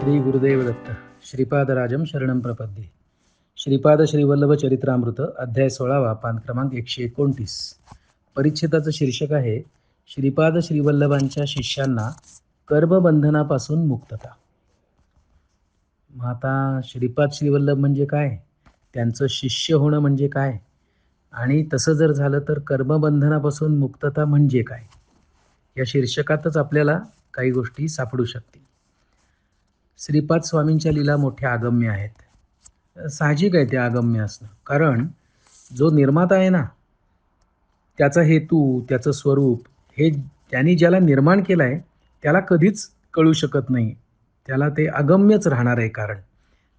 श्री गुरुदेव दत्त. श्रीपादराजम शरणं प्रपद्ये. श्रीपाद श्रीवल्लभ चरित्रामृत अध्याय 16 पान क्रमांक 129. परिच्छेदाचं शीर्षक आहे श्रीपाद श्रीवल्लभांच्या शिष्यांना कर्मबंधनापासून मुक्तता. मग आता श्रीपाद श्रीवल्लभ म्हणजे काय, त्यांचं शिष्य होणं म्हणजे काय, आणि तसं जर झालं तर कर्मबंधनापासून मुक्तता म्हणजे काय, या शीर्षकातच आपल्याला काही गोष्टी सापडू शकतील. श्रीपाद स्वामींच्या लीला मोठ्या अगम्य आहेत. साहजिक आहे ते अगम्य असणं, कारण जो निर्माता आहे ना, त्याचा हेतू, त्याचं स्वरूप हे त्यांनी ज्याला निर्माण केलं आहे त्याला कधीच कळू शकत नाही. त्याला ते अगम्यच राहणार आहे कारण.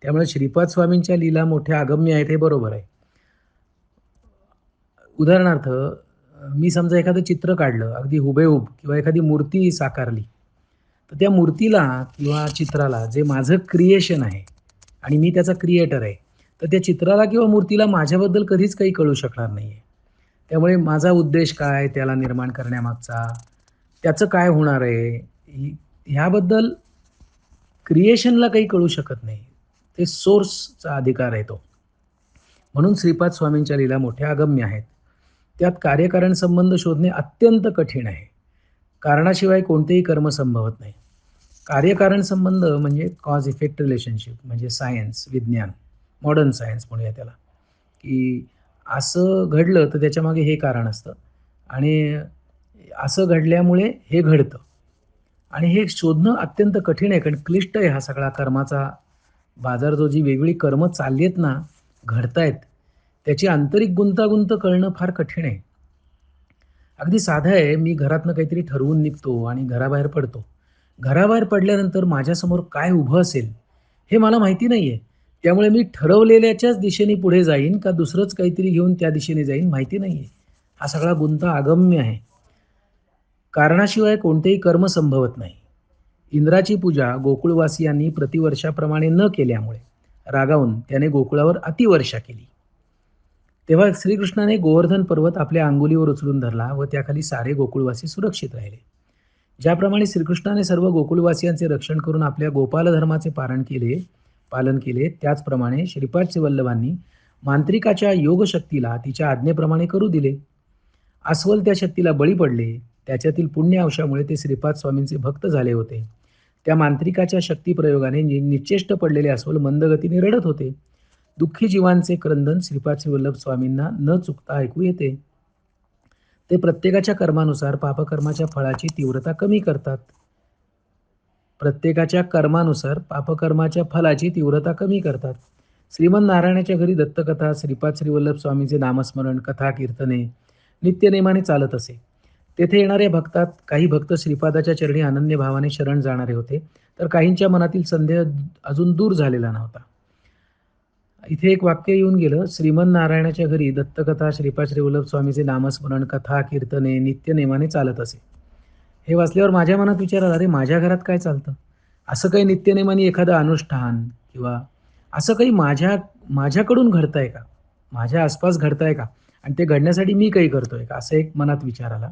त्यामुळे श्रीपाद स्वामींच्या लीला मोठ्या अगम्य आहेत हे बरोबर आहे. उदाहरणार्थ, मी समजा एखादं चित्र काढलं अगदी हुबेहूब किंवा एखादी मूर्ती साकारली, तर त्या मूर्तीला किंवा चित्राला जे माझं क्रिएशन आहे आणि मी त्याचा क्रिएटर आहे, तर त्या चित्राला किंवा मूर्तीला माझ्याबद्दल कधीच काही कळू शकणार नाही आहे. त्यामुळे माझा उद्देश काय, त्याला निर्माण करण्यामागचा, त्याचं काय होणार आहे, ह्याबद्दल क्रिएशनला काही कळू शकत नाही. ते सोर्सचा अधिकार आहे तो. म्हणून श्रीपाद स्वामींच्या लीला मोठ्या अगम्य आहेत. त्यात कार्यकारण संबंध शोधणे अत्यंत कठीण आहे. कारणाशिवाय कोणतेही कर्म संभवत नाही. कार्यकारण संबंध म्हणजे कॉज इफेक्ट रिलेशनशिप, म्हणजे सायन्स, विज्ञान, मॉडर्न सायन्स म्हणूया त्याला, की असं घडलं तर त्याच्यामागे हे कारण असतं आणि असं घडल्यामुळे हे घडतं. आणि हे शोधणं अत्यंत कठीण आहे, कारण क्लिष्ट आहे हा सगळा कर्माचा बाजार. जो जी वेगळी कर्म चालली आहेत ना, घडतायत, त्याची आंतरिक गुंतागुंत कळणं फार कठीण आहे. अगदी साधं आहे, मी घरातनं काहीतरी ठरवून निघतो आणि घराबाहेर पडतो. घराबाहेर पडल्यानंतर माझ्यासमोर काय उभं असेल हे मला माहिती नाही आहे. त्यामुळे मी ठरवलेल्याच्याच दिशेने पुढे जाईन का दुसरंच काहीतरी घेऊन त्या दिशेने जाईन माहिती नाही आहे. हा सगळा गुंता अगम्य आहे. कारणाशिवाय कोणतेही कर्म संभवत नाही. इंद्राची पूजा गोकुळवासियांनी प्रतिवर्षाप्रमाणे न केल्यामुळे रागावून त्याने गोकुळावर अतिवर्षा केली. तेव्हा श्रीकृष्णाने गोवर्धन पर्वत आपल्या अंगुलीवर उचलून धरला व त्याखाली सारे गोकुळवासी सुरक्षित राहिले. ज्याप्रमाणे श्रीकृष्णाने सर्व गोकुळवासियांचे रक्षण करून आपल्या गोपाल धर्माचे पालन केले, त्याचप्रमाणे श्रीपाद वल्लभांनी मांत्रिकाच्या योगशक्तीला तिच्या आज्ञेप्रमाणे करू दिले. अस्वल त्या शक्तीला बळी पडले. त्याच्यातील पुण्य अंशामुळे ते श्रीपाद स्वामींचे भक्त झाले होते. त्या मांत्रिकाच्या शक्तिप्रयोगाने निश्चेष्ट पडलेले अस्वल मंदगतीने रडत होते. दुःखी जीवांचे क्रंदन श्रीपाद श्रीवल्लभ स्वामींना न चुकता ऐकू येते. ते प्रत्येकाच्या कर्मानुसार पापकर्माच्या फळाची तीव्रता कमी करतात. प्रत्येकाच्या कर्मानुसार पापकर्माच्या फलाची तीव्रता कमी करतात. श्रीमन नारायणाच्या घरी दत्तकथा, श्रीपाद श्रीवल्लभ स्वामींचे नामस्मरण, कथा, कीर्तने नित्यनेमाने चालत असे. तेथे येणाऱ्या भक्तात काही भक्त श्रीपादाच्या चरणी अनन्य भावाने शरण जाणारे होते, तर काहींच्या मनातील संदेह अजून दूर झालेला नव्हता. इथे एक वाक्य येऊन गेलं, श्रीमन नारायणाच्या घरी दत्तकथा, श्रीपाद श्रीवल्लभ स्वामीचे नामस्मरण, कथा, कीर्तने नित्यनेमाने चालत असे. हे वाचल्यावर माझ्या मनात विचार आला, अरे माझ्या घरात काय चालतं? असं काही नित्यनेमाने एखादं अनुष्ठान किंवा असं काही माझ्याकडून घडतंय का? माझ्या आसपास घडतंय का? आणि ते घडण्यासाठी मी काही करतोय का? असं एक मनात विचार आला.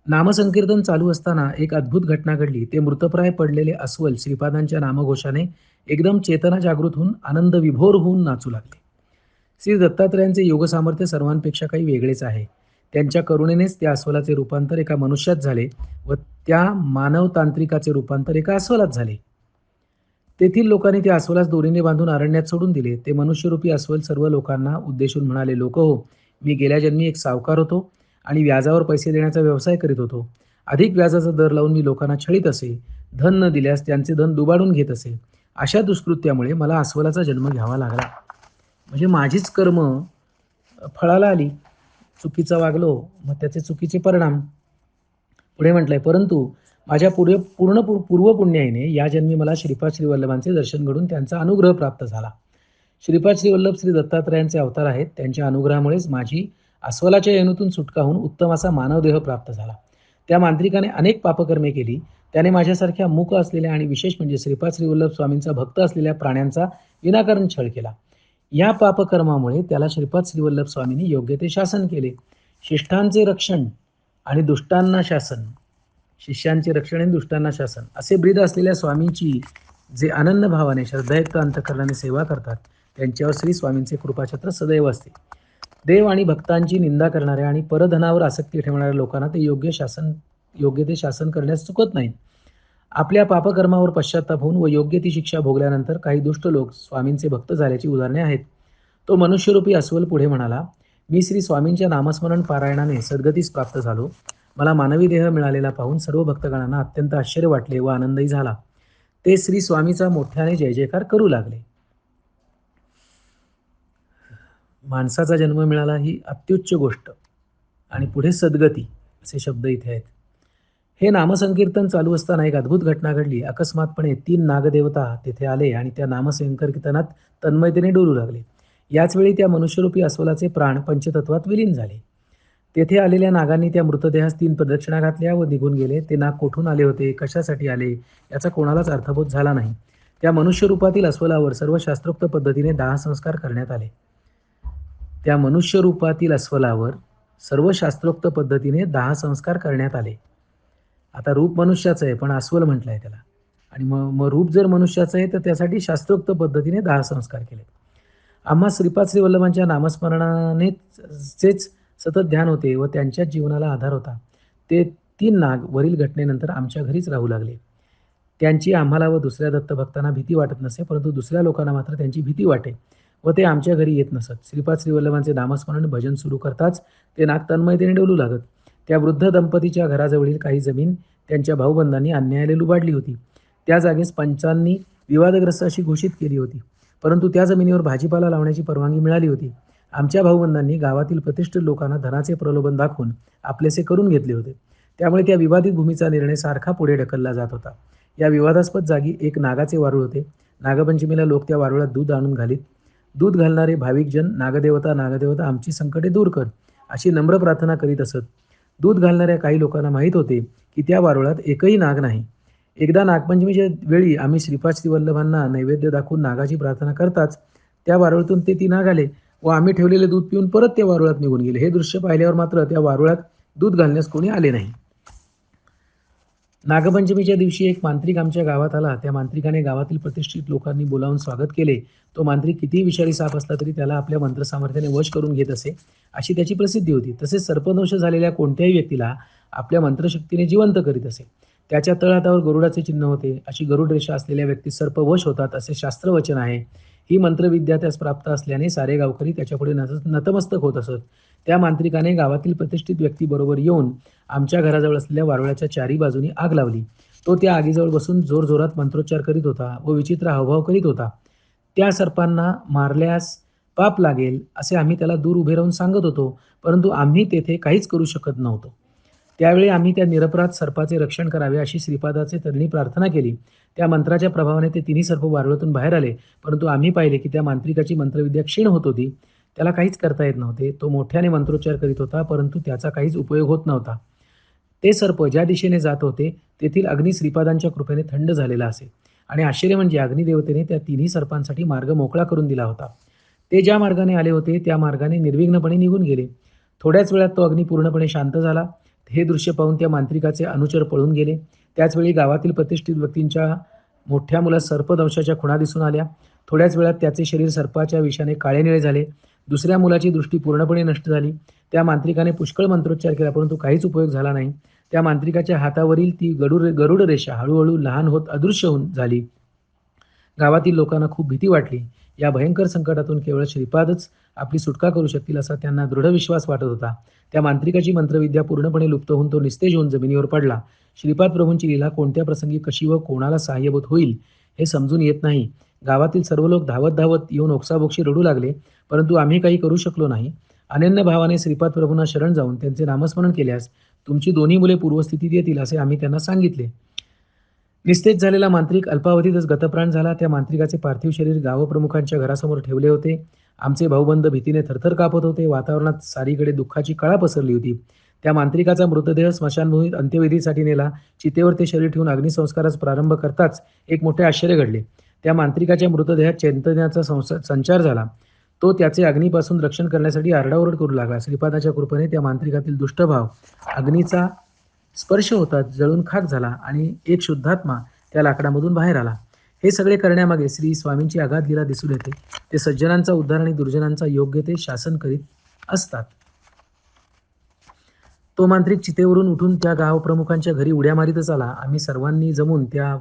नामसंकीर्तन चालू असताना एक अद्भुत घटना घडली. ते मृतप्राय पडलेले अस्वल श्रीपादांच्या नामघोषाने एकदम चेतना जागृत होऊन आनंद विभोर होऊन नाचू लागले. श्री दत्तात्रयांचे योगसामर्थ्य सर्वांपेक्षा काही वेगळेच आहे. त्यांच्या करुणेनेच त्या अस्वलाचे रूपांतर एका मनुष्यात झाले व त्या मानवतांत्रिकाचे रूपांतर एका अस्वलात झाले. तेथील लोकांनी त्या अस्वलास दोरीने बांधून अरण्यात सोडून दिले. ते मनुष्यरूपी अस्वल सर्व लोकांना उद्देशून म्हणाले, लोक हो, मी गेल्या जन्मी एक सावकार होतो आणि व्याजावर पैसे देण्याचा व्यवसाय करीत होतो. अधिक व्याजाचा दर लावून मी लोकांना छळीत असे. धन न दिल्यास त्यांचे धन दुबाडून घेत असे. अशा दुष्कृत्यामुळे मला अस्वलाचा जन्म घ्यावा लागला. म्हणजे माझीच कर्म फळाला आली. चुकीचं वागलो, मग त्याचे चुकीचे परिणाम. पुढे म्हटलंय, परंतु माझ्या पूर्वपुण्याईने या जन्मी मला श्रीपाद श्रीवल्लभांचे दर्शन घडून त्यांचा अनुग्रह प्राप्त झाला. श्रीपाद श्रीवल्लभ श्री दत्तात्रयांचे अवतार आहेत. त्यांच्या अनुग्रहामुळेच माझी अस्वलाच्या येणूतून सुटका होऊन उत्तम असा मानवदेह प्राप्त झाला. त्या मांत्रिकाने अनेक पापकर्मे केली. त्याने माझ्यासारख्या मूक असलेल्या आणि विशेष म्हणजे श्रीपाद श्रीवल्लभ स्वामींचा भक्त असलेल्या प्राण्यांचा विनाकारण छळ केला. या पापकर्मामुळे त्याला श्रीपाद श्रीवल्लभ स्वामींनी योग्य ते शासन केले. शिष्टांचे रक्षण आणि दुष्टांना शासन. शिष्यांचे रक्षण आणि दुष्टांना शासन असे ब्रीद असलेल्या स्वामींची जे आनंद भावाने श्रद्धायुक्त अंतःकरणाने सेवा करतात त्यांच्यावर श्री स्वामींचे कृपाछत्र सदैव असते. देव आणि भक्तांची निंदा करणाऱ्या आणि परधनावर आसक्ती ठेवणाऱ्या लोकांना ते योग्य ते शासन करण्यास चुकत नाहीत. आपल्या पापकर्मावर पश्चात्ताप होऊन व योग्य ती शिक्षा भोगल्यानंतर काही दुष्ट लोक स्वामींचे भक्त झाल्याची उदाहरणे आहेत. तो मनुष्यरूपी अस्वल पुढे म्हणाला, मी श्री स्वामींच्या नामस्मरण पारायणाने सद्गतीस प्राप्त झालो. मला मानवी देह मिळालेला पाहून सर्व भक्तगणांना अत्यंत आश्चर्य वाटले व आनंदही झाला. ते श्री स्वामीचा मोठ्याने जय जयकार करू लागले. माणसाचा जन्म मिळाला ही अत्युच्च गोष्ट आणि पुढे सद्गती असे शब्द इथे आहेत. हे नामसंकीर्तन चालू असताना एक अद्भुत घटना घडली. अकस्मातपणे 3 नागदेवता तेथे आले आणि त्या नामसंकीर्तनात तन्मयतेने डोलू लागले. याचवेळी त्या मनुष्यरूपी अस्वलाचे प्राण पंचतत्वात विलीन झाले. तेथे आलेल्या नागांनी त्या मृतदेहास 3 प्रदक्षिणा घातल्या व निघून गेले. ते नाग कोठून आले होते, कशासाठी आले याचा कोणालाच अर्थबोध झाला नाही. त्या मनुष्यरूपातील अस्वलावर सर्व शास्त्रोक्त पद्धतीने दाहसंस्कार करण्यात आले. त्या मनुष्यरूपातील अस्वलावर सर्व शास्त्रोक्त पद्धतीने दाहसंस्कार करण्यात आले. आता रूप मनुष्याचं आहे पण अस्वल म्हटलंय त्याला आणि मग रूप जर मनुष्याचं आहे तर त्यासाठी शास्त्रोक्त पद्धतीने दाहसंस्कार केले. आम्हा श्रीपाद श्री वल्लभांच्या नामस्मरणानेच सतत ध्यान होते व त्यांच्याच जीवनाला आधार होता. ते 3 नाग वरील घटनेनंतर आमच्या घरीच राहू लागले. त्यांची आम्हाला व दुसऱ्या दत्तभक्तांना भीती वाटत नसे, परंतु दुसऱ्या लोकांना मात्र त्यांची भीती वाटे व ते आमच्या घरी येत नसत. श्रीपाद श्री वल्लभांचे नामस्मरण भजन सुरू करताच ते नाग तन्मयतेने डोलू लागत. त्या वृद्ध दंपतीच्या घराजवळील काही जमीन त्यांच्या भाऊबंधांनी अन्यायाने लुबाडली होती. त्या जागेस पंचांनी विवादग्रस्त अशी घोषित केली होती, परंतु त्या जमिनीवर भाजीपाला लावण्याची परवानगी मिळाली होती. आमच्या भाऊबंधांनी गावातील प्रतिष्ठित लोकांना धनाचे प्रलोभन दाखवून आपलेसे करून घेतले होते. त्यामुळे त्या विवादित भूमीचा निर्णय सारखा पुढे ढकलला जात होता. या विवादास्पद जागी एक नागाचे वारूळ होते. नागपंचमीला लोक त्या वारुळात दूध आणून घालीत. दूध घालणारे भाविकजन नागदेवता आमची संकटे दूर कर अशी नम्र प्रार्थना करीत असत. दूध घालणाऱ्या काही लोकांना माहीत होते की त्या वारुळात एकही नाग नाही. एकदा नागपंचमीच्या वेळी आम्ही श्रीपाद श्री वल्लभांना नैवेद्य दाखवून नागाची प्रार्थना करताच त्या वारुळातून ते 3 नाग आले व आम्ही ठेवलेले दूध पिऊन परत त्या वारुळात निघून गेले. हे दृश्य पाहिल्यावर मात्र त्या वारुळात दूध घालण्यास कोणी आले नाही. नागपंचमीच्या दिवशी एक मांत्रिक आमच्या गावात आला. त्या मांत्रिकाने गावातील प्रतिष्ठित लोकांनी बोलावून स्वागत केले. तो मांत्रिक कितीही विषारी साप असला तरी त्याला आपल्या मंत्रसामर्थ्याने वश करून घेत असे, अशी त्याची प्रसिद्धी होती. तसेच सर्पदंश झालेल्या कोणत्याही व्यक्तीला आपल्या मंत्रशक्तीने जिवंत करीत असे. त्याच्या तळहातावर गरुडाचे चिन्ह होते. अशी गरुड रेषा असलेल्या व्यक्ती सर्प वश होतात असे शास्त्रवचन आहे. ही मंत्रविद्या त्यास प्राप्त असल्याने सारे गावकरी त्याच्यापुढे नतमस्तक होत असत. त्या मांत्रिकाने गावातील प्रतिष्ठित व्यक्तीबरोबर येऊन आमच्या घराजवळ असलेल्या वारुळाच्या 4ही बाजूनी आग लावली. तो त्या आगीजवळ बसून जोरजोरात मंत्रोच्चार करीत होता व विचित्र हावभाव करीत होता. त्या सर्पांना मारल्यास पाप लागेल असे आम्ही त्याला दूर उभे राहून सांगत होतो, परंतु आम्ही तेथे काहीच करू शकत नव्हतो. त्यावेळी आम्ही त्या निरपराध सर्पाचे रक्षण करावे अशी श्रीपादाचे चरणी प्रार्थना केली. त्या मंत्राच्या प्रभावाने ते 3ही सर्प वारुळातून बाहेर आले, परंतु आम्ही पाहिले की त्या मांत्रिकाची मंत्रविद्या क्षीण होत होती. त्याला काहीच करता येत नव्हते. तो मोठ्याने मंत्रोच्चार करीत होता, परंतु त्याचा काहीच उपयोग होत नव्हता. ते सर्प ज्या दिशेने जात होते तेथील अग्नी श्रीपादांच्या कृपेने थंड झालेला असे आणि आश्चर्य म्हणजे अग्निदेवतेने त्या 3ही सर्पांसाठी मार्ग मोकळा करून दिला होता. ते ज्या मार्गाने आले होते त्या मार्गाने निर्विघ्नपणे निघून गेले. थोड्याच वेळात तो अग्नी पूर्णपणे शांत झाला. हे दृश्य पाहून त्या मांत्रिकाचे अनुचर पळून गेले. त्याचवेळी गावातील प्रतिष्ठित व्यक्तींच्या मोठ्या मुलास सर्पदंशाच्या खुणा दिसून आल्या. थोड्याच वेळात त्याचे शरीर सर्पाच्या विषाने काळेनिळे झाले. दुसऱ्या मुलाची दृष्टी पूर्णपणे नष्ट झाली. त्या मांत्रिकाने पुष्कळ मंत्रोच्चार केला, परंतु काहीच उपयोग झाला नाही. त्या मांत्रिकाच्या हातावरील ती गरुड रेषा हळूहळू लहान होत अदृश्य होऊन झाली. गावातील लोकांना खूप भीती वाटली. या भयंकर संकटातून केवळ श्रीपादच आपली सुटका करू शकतील असा त्यांना दृढ विश्वास वाटत होता. त्या मांत्रिकाची मंत्रविद्या पूर्णपणे लुप्त होऊन तो निस्तेज होऊन जमिनीवर पडला. श्रीपाद प्रभूंची लीला कोणत्या प्रसंगी कशी व कोणाला सहाय्यभूत होईल हे समजून येत नाही. गावातील सर्व लोक धावत धावत येऊन ओक्साबोक्शी रडू लागले, परंतु आम्ही काही करू शकलो नाही. अनन्य भावाने श्रीपाद प्रभूंना शरण जाऊन त्यांचे नामस्मरण केल्यास तुमची 2ही मुले पूर्वस्थितीत येतील असे आम्ही त्यांना सांगितले. निस्तेज झालेला मांत्रिक अल्पावधीतच गतप्राण झाला. त्या मांत्रिकाचे पार्थिव शरीर गावप्रमुखांच्या घरासमोर ठेवले होते. आमचे भाऊबंद भीतीने थरथर कापत होते. वातावरणात सारीकडे दुःखाची कळा पसरली होती. त्या मांत्रिकाचा मृतदेह स्मशानभूमीत अंत्यविधीसाठी नेला. चितेवर ते शरीर ठेवून अग्निसंस्कारास प्रारंभ करताच एक मोठे आश्चर्य घडले. त्या मांत्रिकाच्या मृतदेहात चैतन्याचा संचार झाला. तो त्याचे अग्नीपासून रक्षण करण्यासाठी आरडाओरड करू लागला. श्रीपादाच्या कृपेने त्या मांत्रिकातील दुष्टभाव अग्नीचा स्पर्श होताच जळून खाक झाला आणि एक शुद्धात्मा त्या लाकडामधून बाहेर आला. हे सगळे करण्यामागे श्री स्वामींची अगाध लीला दिसून येते. ते सज्जनांचा उद्धार आणि दुर्जनांचा योग्य ते शासन करीत असतात. तो मांत्रिक चितेवरून उठून त्या गावप्रमुखांच्या घरी उड्या मारीतच आला. आम्ही सर्वांनी जमून त्या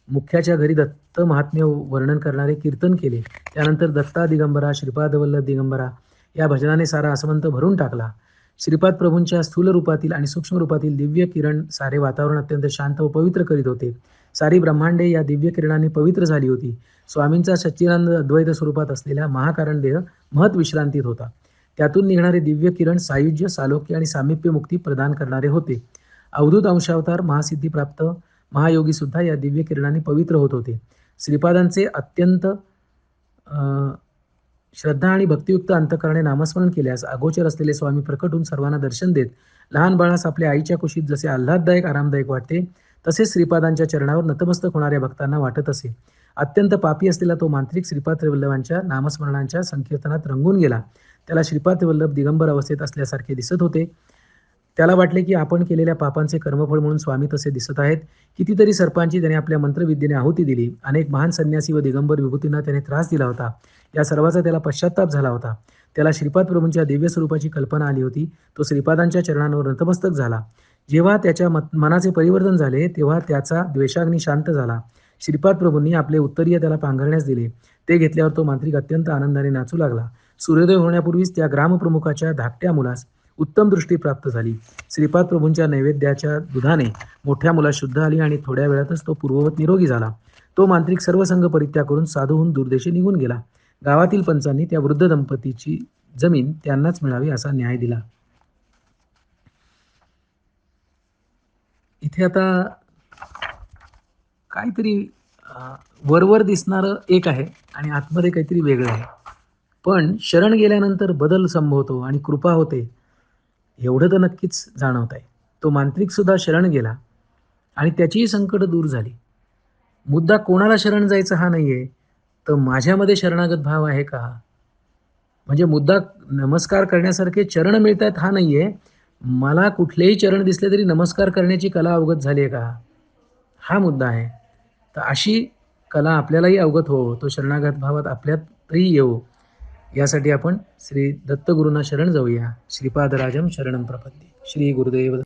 मुख्याच्या घरी दत्त महात्म्य वर्णन करणारे कीर्तन केले. त्यानंतर दत्ता दिगंबरा, श्रीपाद वल्लभ दिगंबरा या भजनाने सारा आसमंत भरून टाकला. श्रीपाद प्रभूंच्या स्थूल रूपातील आणि सूक्ष्म रूपातील दिव्य किरण सारे वातावरण अत्यंत शांत व पवित्र करीत होते. सारी ब्रह्मांडे या दिव्य किरणांनी पवित्र झाली होती. स्वामींचा सच्चिदानंद अद्वैत स्वरूपात असलेला महाकारण देह महत विश्रांतीत होता. त्यातून निघणारे दिव्य किरण सायुज्य, सालोक्य आणि सामिप्य मुक्ती प्रदान करणारे होते. अवधूत अंशावतार महासिद्धीप्राप्त महायोगी सुद्धा या दिव्य किरणांनी पवित्र होत होते. श्रीपादांचे अत्यंत श्रद्धा आणि भक्तियुक्त अंतकरणे नामस्मरण केल्यास अगोचर असलेले स्वामी प्रकट होऊन सर्वांना दर्शन देत. लहान बाळास आपल्या आईच्या कुशीत जसे आल्हाददायक आरामदायक वाटते, तसेच श्रीपादांच्या चरणावर नतमस्तक होणाऱ्या भक्तांना वाटत असे. अत्यंत पापी असलेला तो मांत्रिक श्रीपाद वल्लभांच्या नामस्मरणांच्या संकीर्तनात रंगून गेला. त्याला श्रीपाद वल्लभ दिगंबर अवस्थेत असल्यासारखे दिसत होते. त्याला वाटले की आपण केलेल्या पापांचे कर्मफळ म्हणून स्वामी तसे दिसत आहेत. कितीतरी सर्पांची त्याने आपल्या मंत्रविद्येने आहुती दिली. अनेक महान संन्यासी व दिगंबर विभूतींना त्याने त्रास दिला होता. या सर्वाचा त्याला पश्चाताप झाला होता. त्याला श्रीपाद प्रभूंच्या दिव्य स्वरूपाची कल्पना आली होती. तो श्रीपादांच्या चरणांवर नतमस्तक झाला. जेव्हा त्याच्या मनाचे परिवर्तन झाले तेव्हा त्याचा द्वेषाग्नी शांत झाला. श्रीपाद प्रभूंनी आपले उत्तरीय त्याला पांघरण्यास दिले. ते घेतल्यावर तो मांत्रिक अत्यंत आनंदाने नाचू लागला. सूर्योदय होण्यापूर्वीच त्या ग्रामप्रमुखाच्या धाकट्या मुलास उत्तम दृष्टी प्राप्त झाली. श्रीपाद प्रभूंच्या नैवेद्याच्या दुधाने मोठ्या मुलास शुद्ध आली आणि थोड्या वेळातच तो पूर्ववत निरोगी झाला. तो मांत्रिक सर्व संघ परित्याग करून साधूहून दूरदेशी निघून गेला. गावातील पंचांनी त्या वृद्ध दंपतीची जमीन त्यांनाच मिळावी असा न्याय दिला. इथे आता काहीतरी वरवर दिसणारं एक आहे आणि आतमध्ये काहीतरी वेगळं आहे. पण शरण गेल्यानंतर बदल संभवतो आणि कृपा होते एवढं तर नक्कीच जाणवत आहे. तो मांत्रिक सुद्धा शरण गेला आणि त्याचीही संकट दूर झाली. मुद्दा कोणाला शरण जायचं हा नाहीये, तर माझ्यामध्ये शरणागत भाव आहे का? म्हणजे मुद्दा नमस्कार करण्यासारखे चरण मिळत आहेत हा नाहीये, मला कुठलेही चरण दिसले तरी नमस्कार करण्याची कला अवगत झाली आहे का, हा मुद्दा आहे. तर अशी कला आपल्यालाही अवगत हो, तो शरणागत भावात आपल्यातही येऊ, यासाठी आपण श्री दत्तगुरूंना शरण जाऊया. श्रीपादराजम शरणं प्रपद्ये. श्री गुरुदेव